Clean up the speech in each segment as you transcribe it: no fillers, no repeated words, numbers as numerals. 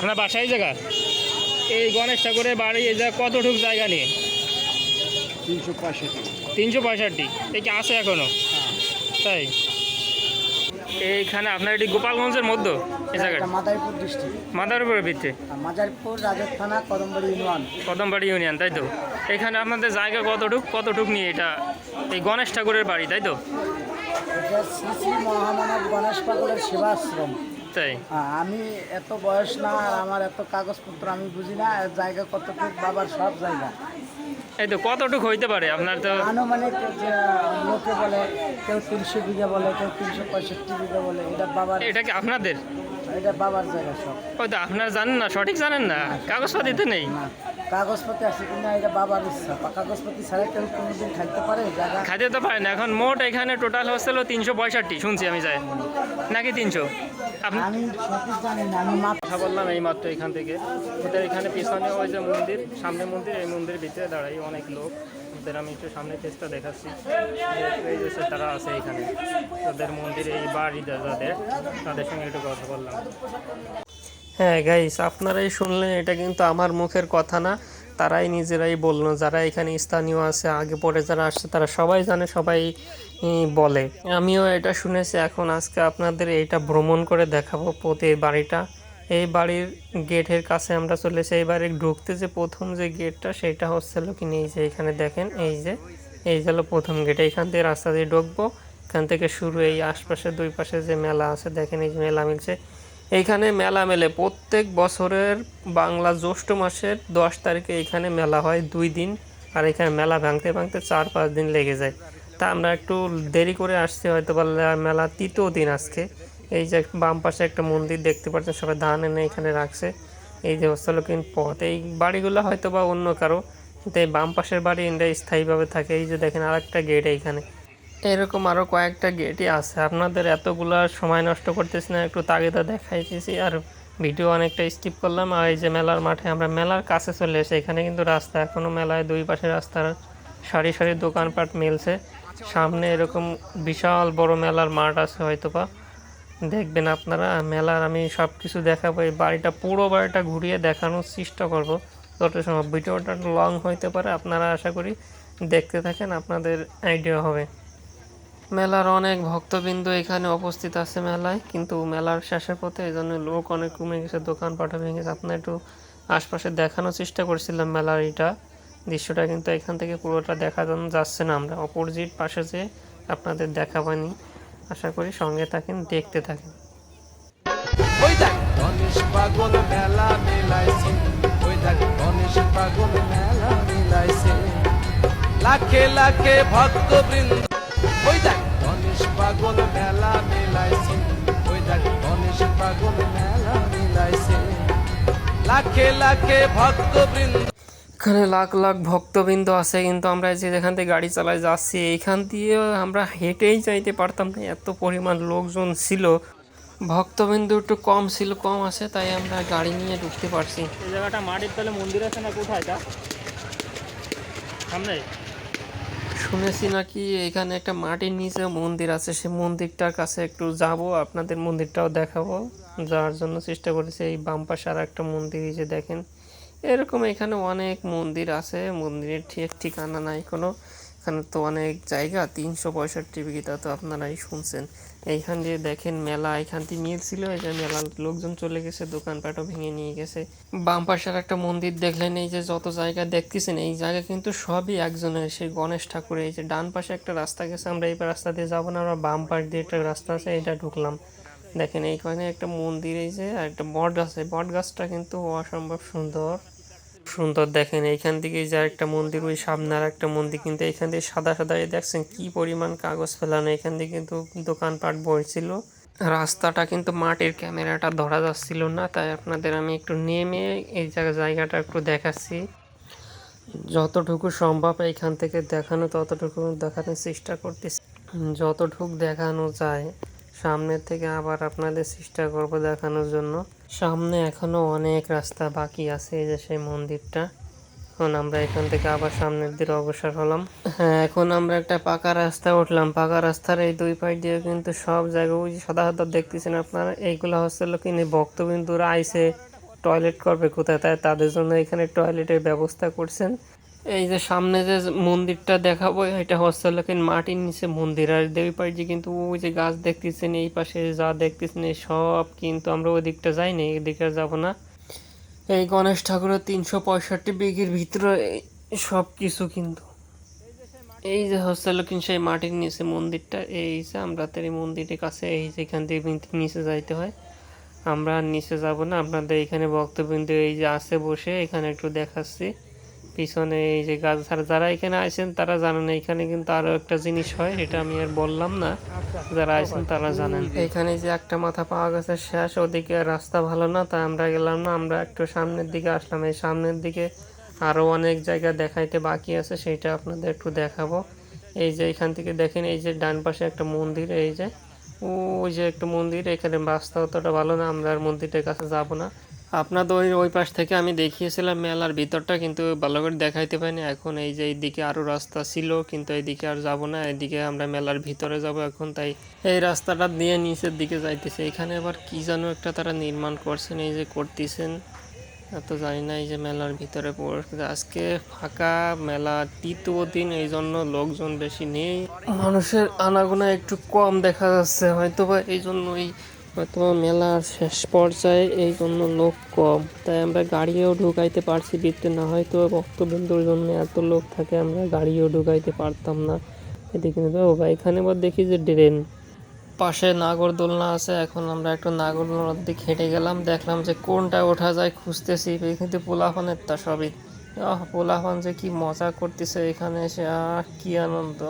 আপনার বাসায় জায়গা এই গণেশ ঠাকুরের বাড়ি এই জায়গা কতটুকু জায়গা নিয়ে? 365। 365। এই কি আছে এখনো? তাই এইখানে আপনার এটি গোপালগঞ্জের মধ্যে এই জায়গাটা? মাদারীপুর ডিস্ট্রিক্ট। মাদারীপুরের ভিতরে? মাদারীপুর রাজত থানা, কদমবাড়ি ইউনিয়ন। কদমবাড়ি ইউনিয়ন, তাই তো? এখানে আপনাদের জায়গা কতটুক নিয়ে এটা এই গণেশ ঠাকুরের বাড়ি, তাই তো? এটা শ্রী শ্রী মহামানব গণেশ ঠাকুরের সেবাশ্রম। তাই আমি এত বয়স না আর আমার এত কাগজপত্র আমি বুঝি না, এর জায়গা কতটুকু বাবার সব জায়গা। এই তো কতটুকু হইতে পারে আপনার? তো আনুমানিক যে লোকে বলে কেউ 300 বিঘা বলে, কেউ 365 বিঘা বলে। এটা বাবার। এটা কি আপনাদের? এটা বাবার জায়গা সব। ওই তো আপনারা জানেন না, সঠিক জানেন না, কাগজপাতিতে নেই। না, কাগজপাতি আছে কিনা এটা বাবার ইচ্ছা। কাগজপাতি ছাড়া কেউ কোনোদিন খাইতে পারে জায়গা? খাইতে তো পারেন। এখন মোট এখানে টোটাল হচ্ছিল 365 শুনছি আমি, যাই নাকি 300? আপনি আমি সঠিক জানি না, আমি কথা বললাম এই মাত্র এখান থেকে। ওদের এখানে পিছনে ওই যে মন্দির, সামনে মন্দির, এই মন্দিরের ভিতরে দাঁড়াই অনেক লোক। ওদের আমি একটু সামনে চেষ্টা দেখাচ্ছি। এই যে তারা আছে এখানে, তাদের মন্দিরে এই বাড়ি যাদের, তাদের সঙ্গে একটু কথা বললাম। হ্যাঁ গাইস, আপনারাই শুনলেন, এটা কিন্তু আমার মুখের কথা না, তারাই নিজেরাই বললো। যারা এখানে স্থানীয় আছে, আগে পরে যারা আসছে, তারা সবাই জানে, সবাই বলে। আমিও এটা শুনেছি। এখন আজকে আপনাদের এইটা ভ্রমণ করে দেখাবো প্রতি বাড়িটা। এই বাড়ির গেটের কাছে আমরা চলেছি। এই বাড়ির ঢুকতে যে প্রথম যে গেটটা, সেটা হচ্ছিল কি এই যে এখানে দেখেন, এই যে হলো প্রথম গেট। এইখান থেকে রাস্তা দিয়ে ঢুকবো, এখান থেকে শুরু। এই আশপাশে দুই পাশে যে মেলা আছে দেখেন, এই যে মেলা মিলছে। এইখানে মেলা মেলে প্রত্যেক বছরের বাংলা জ্যৈষ্ঠ মাসের 10 তারিখে এইখানে মেলা হয় 2 দিন। আর এখানে মেলা ভাঙতে ভাঙতে 4-5 দিন লেগে যায়। তা আমরা একটু দেরি করে আসছি, হয়তো বা মেলা 3য় দিন আজকে। এই যে বাম পাশে একটা মন্দির দেখতে পাচ্ছেন, সবাই ধান এনে এখানে রাখছে। এই যে হচ্ছে কিন্তু পথ, এই বাড়িগুলো হয়তো বা অন্য কারো, কিন্তু এই বাম পাশের বাড়ি এটা স্থায়ীভাবে থাকে। এই যে দেখেন আরেকটা গেট এইখানে, এরকম আরও কয়েকটা গেটই আছে। আপনাদের এতগুলো সময় নষ্ট করতেছি না, একটু তাগিদা দেখাইতেছি আর ভিডিও অনেকটা স্কিপ করলাম। আর এই যে মেলার মাঠে, আমরা মেলার কাছে চলে এসে, এখানে কিন্তু রাস্তা এখনও মেলায় দুই পাশে রাস্তার সারি সারি দোকানপাট মিলছে। সামনে এরকম বিশাল বড় মেলার মাঠ আছে, হয়তো বা দেখবেন আপনারা। মেলার আমি সব কিছু দেখাবো, এই বাড়িটা পুরো বাড়িটা ঘুরিয়ে দেখানোর চেষ্টা করব যত সময়। ভিডিওটা লং হইতে পারে, আপনারা আশা করি দেখতে থাকেন, আপনাদের আইডিয়া হবে। মেলার অনেক ভক্তবৃন্দ এখানে উপস্থিত আছে মেলায়, কিন্তু মেলার শেষের পথে এই জন্য লোক অনেক কমে গেছে, দোকানপাটও ভেঙে গেছে। আপনার একটু আশপাশে দেখানোর চেষ্টা করছিলাম মেলার এইটা দৃশ্যটা, কিন্তু এখান থেকে পুরোটা দেখা যাচ্ছে না। আমরা অপোজিট পাশে যে আপনাদের দেখাবানি, আশা করি সঙ্গে থাকেন, দেখতে থাকেন। ওই দেখ গণেশ পাগল মেলা মিলাইছে, ওই দেখ গণেশ পাগল মেলা মিলাইছে, লাখে লাখে ভক্তবৃন্দ। ওই দেখ গণেশ পাগল মেলা মিলাইছে, ওই দেখ গণেশ পাগল মেলা মিলাইছে, লাখে লাখে ভক্তবৃন্দ। এখানে লাখ লাখ ভক্তবৃন্দ আছে, কিন্তু আমরা যে যেখান থেকে গাড়ি চালায় যাচ্ছি, এইখান দিয়ে আমরা হেঁটেই যাইতে পারতাম না, এত পরিমাণ লোকজন ছিল। ভক্তবিন্দু একটু কম আছে, তাই আমরা গাড়ি নিয়ে ঢুকতে পারছি। এই জায়গাটা মাটির তলে মন্দির আছে না, কোথায় এটা সামনে? শুনেছি নাকি এখানে একটা মাটির নিচে মন্দির আছে, সেই মন্দিরটার কাছে একটু যাব, আপনাদের মন্দিরটাও দেখাবো। যাওয়ার জন্য চেষ্টা করেছি। এই বাম পাশে আর একটা মন্দির, এই যে দেখেন, এরকম এখানে অনেক মন্দির আছে, মন্দিরের ঠিক ঠিকানা নাই কোনো। এখানে তো অনেক জায়গা, 365 বিঘা, তো আপনারাই শুনছেন। এইখান দিয়ে দেখেন মেলা, এখান দিয়ে মিল ছিল, এই যে মেলার লোকজন চলে গেছে, দোকানপাটও ভেঙে নিয়ে গেছে। বাম পাশের একটা মন্দির দেখলেন, এই যে যত জায়গা দেখতেছেন, এই জায়গা কিন্তু সবই একজনের, সেই গণেশ ঠাকুর। এই যে ডান পাশে একটা রাস্তা গেছে, আমরা এই রাস্তা দিয়ে যাবো না, আমরা বাম পাশ দিয়ে একটা রাস্তা আছে, এটা ঢুকলাম। দেখেন এইখানে একটা মন্দির, এই যে একটা বট গাছ, বট গাছটা কিন্তু অসম্ভব সুন্দর। দেখেন এইখান থেকে যে একটা মন্দির, ওই সামনে আর একটা মন্দির, কিন্তু এইখান থেকে সাদা সাদা দেখছেন কি পরিমাণ কাগজ ফেলানো। এখান থেকে কিন্তু দোকানপাট বসছিল। রাস্তাটা কিন্তু মাটির, ক্যামেরাটা ধরা যাচ্ছিল না, তাই আপনাদের আমি একটু নেমে এই জায়গাটা একটু দেখাচ্ছি। যতটুকু সম্ভব এইখান থেকে দেখানো, ততটুকু দেখানোর চেষ্টা করতেছি, যতটুকু দেখানো যায়। সামনের থেকে আবার আপনাদের চেষ্টা করব দেখানোর জন্য। সামনে এখনো অনেক রাস্তা বাকি আছে, এই যে সেই মন্দিরটা। এখন আমরা এখান থেকে আবার সামনের দিকে অগ্রসর হলাম। হ্যাঁ, এখন আমরা একটা পাকা রাস্তায় উঠলাম। পাকা রাস্তার এই দুই পাশ দিয়ে কিন্তু সব জায়গায় ওই সাদা সাদা দেখতেছেন আপনারা, এইগুলো হচ্ছে কি ভক্তবিন্দুরা আইছে টয়লেট করবে কোথায়, তাই তাদের জন্য এখানে টয়লেটের ব্যবস্থা করছেন। এই যে সামনে যে মন্দিরটা দেখাবো, এটা হচ্ছে মাটির নিচে মন্দির। আর দেবী পাড়ি কিন্তু ওই যে গাছ দেখতেছেন, এই পাশে যা দেখতেছেন এই সব কিন্তু আমরা ওই দিকটা যাইনি, এই দিকে যাব না। এই গণেশ ঠাকুরের 365 বিঘির ভিতরে সব কিছু কিন্তু। এই যে হচ্ছে সেই মাটির নিচে মন্দিরটা, এই যে আমরা তো এই মন্দিরের কাছে, এই যে এখান থেকে নিচে যাইতে হয়। আমরা আর নিচে যাব না, আপনাদের এখানে ভক্তবৃন্দ এই যে আছে বসে, এখানে একটু দেখাচ্ছি পিছনে এই যে গাছ। যারা এখানে আসেন তারা জানেন, এখানে কিন্তু আরো একটা জিনিস হয়, এটা আমি আর বললাম না, যারা আসেন তারা জানেন। এখানে যে একটা মাথা পাওয়া গেছে শেষ, ওদিকে রাস্তা ভালো না, তাই আমরা গেলাম না, আমরা একটু সামনের দিকে আসলাম। এই সামনের দিকে আরো অনেক জায়গা দেখাইতে বাকি আছে, সেটা আপনাদের একটু দেখাবো। এই যে এখান থেকে দেখেন, এই যে ডান পাশে একটা মন্দির, এই যে ওই যে একটা মন্দির, এখানে রাস্তা অতটা ভালো না, আমরা আর মন্দিরটার কাছে যাব না। আপনাদের ওই পাশ থেকে আমি দেখিয়েছিলাম মেলার ভিতরটা, কিন্তু ভালো করে দেখাইতে পারিনি। এখন এই যে এইদিকে আরো রাস্তা ছিল, কিন্তু এইদিকে আর যাব না, এদিকে আমরা মেলার ভিতরে যাব এখন। তাই এই রাস্তাটা দিয়ে নিচের দিকে যাইতেছে। এখানে আবার কি যেন একটা তারা নির্মাণ করছেন, এই যে করতেছেন, এত জানি না। এই যে মেলার ভিতরে আজকে ফাঁকা মেলা, তৃতীয় দিন, এই জন্য লোকজন বেশি নেই, মানুষের আনাগোনা একটু কম দেখা যাচ্ছে, হয়তো বা এই জন্যই, হয়তো মেলার শেষ পর্যায়ে এই জন্য লোক কম, তাই আমরা গাড়িও ঢুকাইতে পারছি ভিতরে, না হয়তো ভক্তবৃন্দর জন্য এত লোক থাকে আমরা গাড়িও ঢুকাইতে পারতাম না। এদিকে এখানে আবার দেখি যে ড্রেন পাশে নাগরদোলনা আছে। এখন আমরা একটু নাগরদোলনার দিকে হেঁটে গেলাম, দেখলাম যে কোনটা ওঠা যায় খুঁজতেছি, কিন্তু পোলাপানের তা সবই পোলাপান যে কি মজা করতেছে এখানে এসে, কি আনন্দ,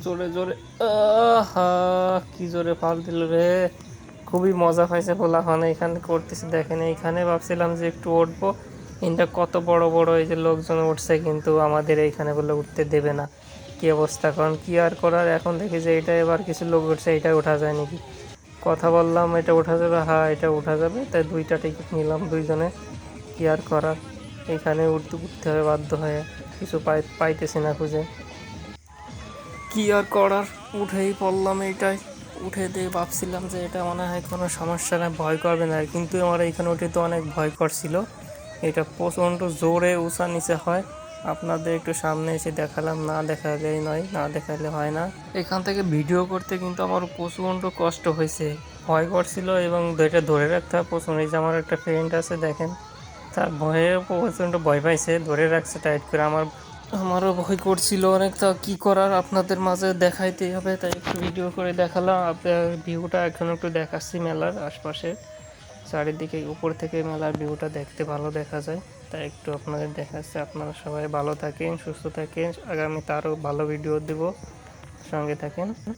জোরে জোরে, কি জোরে ফাল দিল রে, খুবই মজা পাইছে পোলাপান এখানে করতেছে। দেখেন এইখানে ভাবছিলাম যে একটু উঠবো, এটা কত বড় বড় এই যে লোকজন উঠছে, কিন্তু আমাদের এইখানে বলে উঠতে দেবে না। কি অবস্থা, কারণ কি আর করার, এখন দেখি যে এটা এবার কিছু লোক উঠছে, এটা ওঠা যায় নাকি, কথা বললাম এটা ওঠা যাবে, হ্যাঁ এটা ওঠা যাবে, তাই 2টা টিকিট নিলাম দুইজনে, কি আর করার, এখানে উঠতে হবে বাধ্য হয়ে, কিছু পাইতেছি না খুঁজে, কি আর করার, উঠেই পড়লাম। এইটাই উঠে দিয়ে ভাবছিলাম যে এটা মনে হয় কোনো সমস্যা না, ভয় করবে না, কিন্তু আমার এইখানে উঠে তো অনেক ভয় করছিল, এটা প্রচণ্ড জোরে উঁচা নিচে হয়। আপনাদের একটু সামনে এসে দেখালাম, না দেখালেই নয়, না দেখালে হয় না। এখান থেকে ভিডিও করতে কিন্তু আমার প্রচণ্ড কষ্ট হয়েছে, ভয় করছিল, এবং এটা ধরে রাখতে হয় প্রচণ্ড। এই যে আমার একটা ফ্রেন্ড আছে দেখেন, তার ভয়ে প্রচণ্ড ভয় পাইছে, ধরে রাখছে টাইট করে, আমারও ভয় করছিল অনেক, তা কী করার, আপনাদের মাঝে দেখাইতেই হবে, তাই একটু ভিডিও করে দেখালাম। আপনার ভিউটা এখন একটু দেখাচ্ছি মেলার আশপাশে, চারিদিকে উপর থেকে মেলার ভিউটা দেখতে ভালো দেখা যায়, তাই একটু আপনাদের দেখাচ্ছে। আপনারা সবাই ভালো থাকেন, সুস্থ থাকেন, আগামীতে আরও ভালো ভিডিও দেব, সঙ্গে থাকেন।